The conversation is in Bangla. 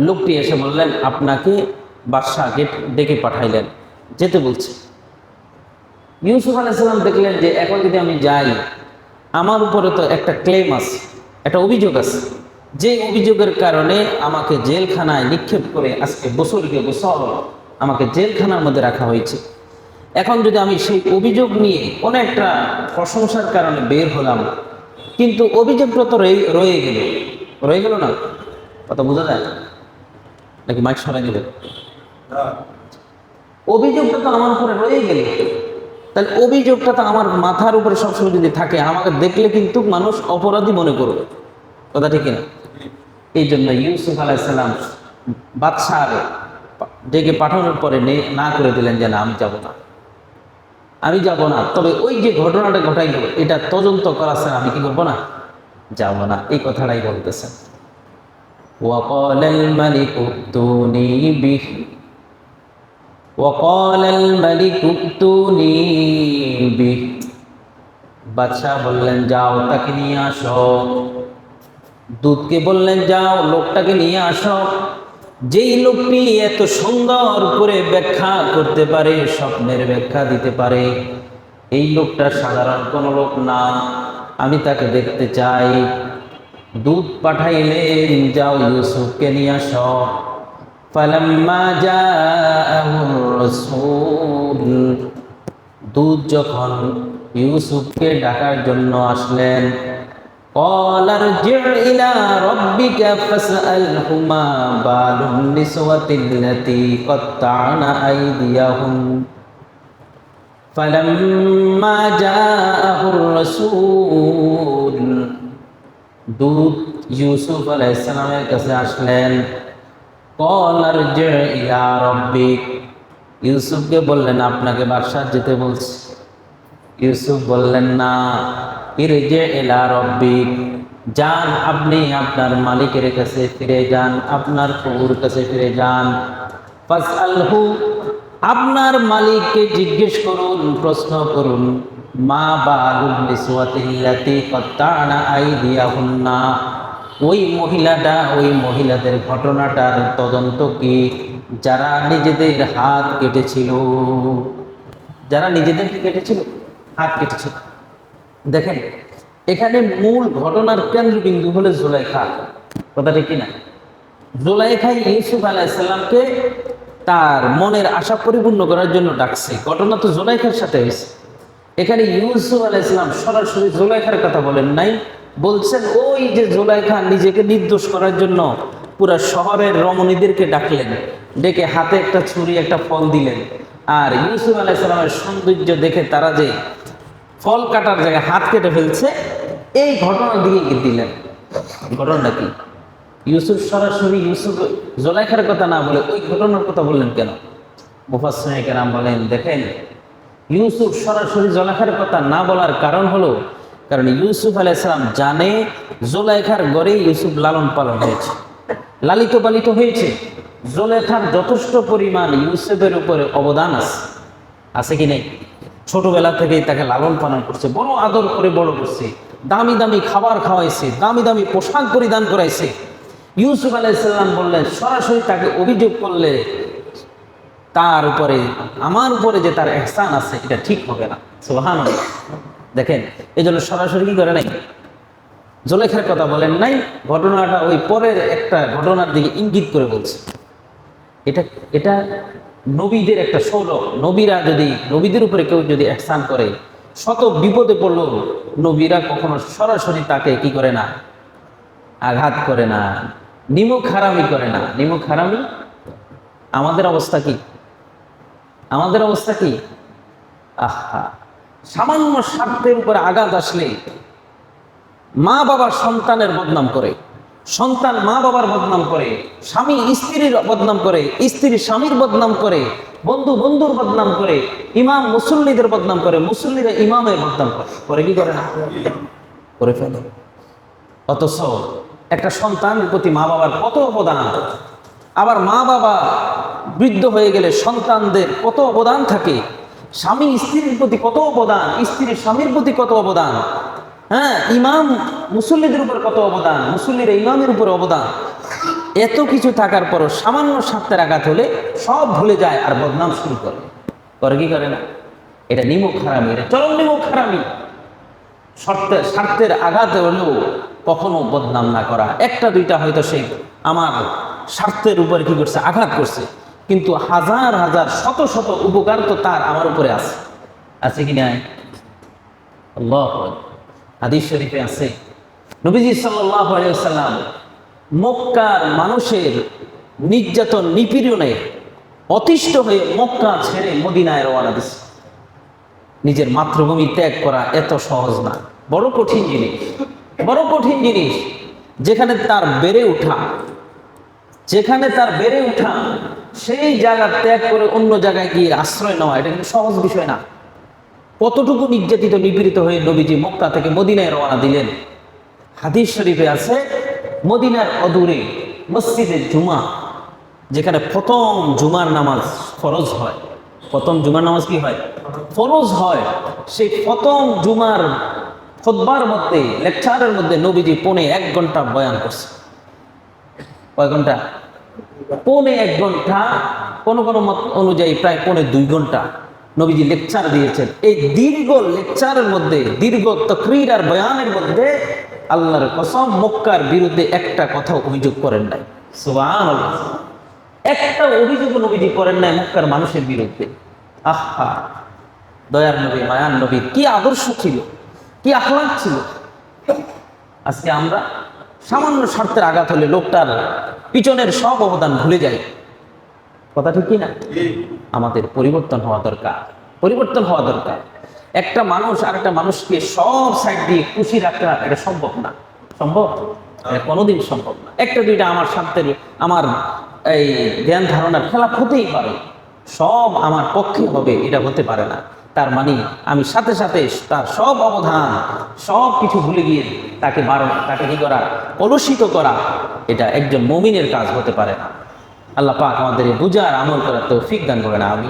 লোকটি এসে বললেন, আপনাকে বাদশাহ ডেকে পাঠাইলেন, যেতে বলছে। ইউসুফ আলাইহিস সালাম দেখলেন যে এখন যদি আমি যাই, আমার উপরে তো একটা ক্লেম আছে, একটা অভিযোগ আছে, যে অভিযোগের কারণে আমাকে জেলখানায় নিক্ষেপ করে আজকে বছরকে বছর আমাকে জেলখানার মধ্যে রাখা হয়েছে। এখন যদি আমি সেই অভিযোগ নিয়ে অনেকটা প্রশংসার কারণে বের হলাম, কিন্তু অভিযোগটা তো রয়ে গেল না। কথা বোঝা যায় নাকি? মাইক সরাই দেবে। অভিযোগটা তো আমার উপরে রয়ে গেল, তাহলে অভিযোগটা তো আমার মাথার উপরে সবসময় যদি থাকে, আমাকে দেখলে কিন্তু মানুষ অপরাধী মনে করবে। কথা ঠিক না? এই জন্য ইউসুফ আলাইহিস সালাম বাদশাহ ডেকে পাঠানোর পরে না করে দিলেন যে না, আমি যাব না। তবে ওই যে ঘটনাটা ঘটাইল, এটা তদন্ত করা ছাড়া আমি কি করবো না, যাব না, এই কথাটাই বলতেছেন। وقال الملك ائتوني به وقال الملك ائتوني به বাদশাহ বললেন, যাও তাকে নিয়ে আসো। দূতকে বললেন, যাও লোকটাকে নিয়ে আসো। যেই লোকটি এত সুন্দর করে ব্যাখ্যা করতে পারে, স্বপ্নের ব্যাখ্যা দিতে পারে, এই লোকটা সাধারণ কোনো লোক না, আমি তাকে দেখতে চাই। দূত পাঠাইলেন, যাও ইউসুফকে নিয়ে আসো। ফালাম্মা জাআহুর রাসূল, দূত যখন ইউসুফকে ডাকার জন্য আসলেন, قال ارجع إلى ربك فاسأله ما بال النسوة التي قطعن أيديهن فلما جاءه الرسول, দূত ইউসুফ আলাইহিস সালামের কাছে আসলেন। قال ارجع إلى ربك, ইউসুফকে বললেন, আপনাকে বাদশাহ যেতে বলছে। ইউসুফ বললেন, না, ইরজি ইলা রব্বিক, যান, আপনি আপনার মালিকের কাছে ফিরে যান, আপনার প্রভুর কাছে ফিরে যান। ফাসআলহু, আপনার মালিককে জিজ্ঞেস করুন, প্রশ্ন করুন, মা বালুন নিসওয়াতিল্লাতি কাত্তানা আইদিয়াহুন্না, ওই মহিলাদের ঘটনাটার তদন্ত কি, যারা নিজেদের হাত কেটেছিল, হাত কেটেছিল। দেখেন, এখানে মূল ঘটনার কেন্দ্রবিন্দু হলো জুলাইখা। কথা ঠিক কিনা? জুলাইখাই ইউসুফ আলাইহিস সালামকে তার মনের আশা পরিপূর্ণ করার জন্য ডাকছে। ঘটনা তো জুলাইখার সাথে হয়েছে। এখানে ইউসুফ আলাইহিস সালাম সরাসরি জুলাইখার কথা বলেন নাই, বলছেন ওই যে জুলাইখা নিজেকে নির্দোষ করার জন্য পুরা শহরের রমণীদেরকে ডাকলেন, ডেকে হাতে একটা ছুরি, একটা ফল দিলেন। আর ইউসুফ আলাইহিস সালামের সৌন্দর্য দেখে তারা যে ফল কাটার জায়গায় হাত কেটে ফেলছে, এই ঘটনার দিকে দিলেন। ঘটনাটা কি? ইউসুফ সরাসরি জুলাইখার কথা না বলে ওই ঘটনার কথা বললেন কেন? মুফাসসিরিনে কেরাম বলেন, দেখেন, ইউসুফ সরাসরি জুলাইখার কথা না বলার কারণ হলো, কারণ ইউসুফ আলাইহিস সালাম জানে জুলাইখার ঘরে ইউসুফ লালন পালন হয়েছে, লালিত পালিত হয়েছে। জুলাইখার যথেষ্ট পরিমাণ ইউসুফের উপরে অবদান আছে কি নেই? ছোটবেলা থেকেই তাকে লালন পালন করছে, বড় আদর করে বড় করছে, দামি দামি খাবার খাওয়াইছে, দামি দামি পোশাক পরিধান করাইছে। ইউসুফ আলাইহিস সালাম বললেন, সরাসরি তাকে অভিযোগ করলে তার উপরে, আমার উপরে যে তার ইহসান আছে, এটা ঠিক হবে না। সুবহানাল্লাহ। দেখেন, এই জন্য সরাসরি কি করে নাই, জুলাইখার কথা বলেন নাই, ঘটনাটা ওই পরের একটা ঘটনার দিকে ইঙ্গিত করে বলছে। এটা নবীদের একটা সৌরভ। নবীদের উপরে কেউ যদি ইহসান করে, শত বিপদে পড়লো, নবীরা কখনো সরাসরি তাকে কি করে না, আঘাত করে না, নিমুখ হারামি করে না। নিমুখ হারামি। আমাদের অবস্থা কি? আহা, সামান্য স্বার্থের উপরে আঘাত আসলে মা বাবা সন্তানের বদনাম করে, সন্তান মা বাবার বদনাম করে, স্বামী স্ত্রীর বদনাম করে, স্ত্রী স্বামীর বদনাম করে, বন্ধু বন্ধুর বদনাম করে, ইমাম মুসল্লিদের বদনাম করে, মুসল্লিরা ইমামের বদনাম করে কি করে না? করে ফেলে। অথচ একটা সন্তানের প্রতি মা বাবার কত অবদান, আবার মা বাবা বৃদ্ধ হয়ে গেলে সন্তানদের কত অবদান থাকে, স্বামী স্ত্রীর প্রতি কত অবদান, স্ত্রী স্বামীর প্রতি কত অবদান, হ্যাঁ, ইমাম মুসল্লিদের উপর কত অবদান, মুসল্লিরা ইমামের উপর অবদান। এত কিছু থাকার পরও সামান্য স্বার্থের আঘাত হলে সব ভুলে যায় আর বদনাম শুরু করে। করে কি করে না? এটা নিমুখ হারামি, এটা চরম নিমুখ হারামি। স্বার্থের আঘাতে হলেও কখনো বদনাম না করা। একটা দুইটা হয়তো সে আমার স্বার্থের উপরে কি করছে, আঘাত করছে, কিন্তু হাজার হাজার শত শত উপকার তো তার আমার উপরে আছে কি নাই? আল্লাহ, হাদিস শরীফে আছে নবীজি সাল্লাল্লাহু আলাইহি ওয়াসাল্লাম মক্কার মানুষের নির্যাতন নিপীড়নে অতিষ্ঠ হয়ে মক্কা ছেড়ে মদিনায় রওনা দিছে। নিজের মাতৃভূমি ত্যাগ করা এত সহজ না, বড় কঠিন জিনিস, বড় কঠিন জিনিস। যেখানে তার বেড়ে উঠা সেই জায়গা ত্যাগ করে অন্য জায়গায় গিয়ে আশ্রয় নেওয়া, এটা কিন্তু সহজ বিষয় না। কতটুকু নির্যাতিত নিপীড়িত হয়ে নবীজি মক্কা থেকে মদিনায় রওনা দিলেন। হাদিস শরীফে আছে মদিনার অদূরে মসজিদে জুমা, যেখানে প্রথম জুমার নামাজ ফরজ হয়। প্রথম জুমার নামাজ কি হয়? ফরজ হয়। সেই প্রথম জুমার খুতবার মধ্যে, লেকচারের মধ্যে নবীজি 1.5 ঘন্টা বয়ান করছে। কয় ঘন্টা? 1.5 ঘন্টা, কোন কোন মত অনুযায়ী প্রায় 2.5 ঘন্টা নবীজি লেকচার দিয়েছেন। এই দীর্ঘ লেকচারের মধ্যে, দীর্ঘ তাকরীর আর বয়ানের মধ্যে আল্লাহর কসম মক্কার বিরুদ্ধে একটা কথা অভিযোগ করেন নাই। সুবহানাল্লাহ, একটা অভিযোগ নবীজি করেন নাই মক্কার মানুষের বিরুদ্ধে। আহা, দয়ার নবী, মায়ার নবী, কি আদর্শ ছিল, কি আখলাক ছিল। আজকে আমরা সামান্য স্বার্থের আঘাত হলে লোকটার পিছনের সব অবদান ভুলে যাই। কথা ঠিক কি না? আমাদের পরিবর্তন হওয়া দরকার, পরিবর্তন হওয়া দরকার। একটা মানুষ আর একটা মানুষকে সব সাইড দিয়ে খুশি রাখতে, এটা সম্ভব না। সম্ভব? এটা কোনোদিন সম্ভব না। একটা দুইটা আমার স্বার্থের, আমার এই জ্ঞান ধারণার খেলাপ হতেই পারে, সব আমার পক্ষে হবে এটা হতে পারে না। তার মানে আমি সাথে সাথে তার সব অবদান, সব কিছু ভুলে গিয়ে তাকে কি করা, কলুষিত করা, এটা একজন মুমিনের কাজ হতে পারে না। আল্লাহ পাক আমাদের বুঝার আমল করার তৌফিক দান করেন। আমি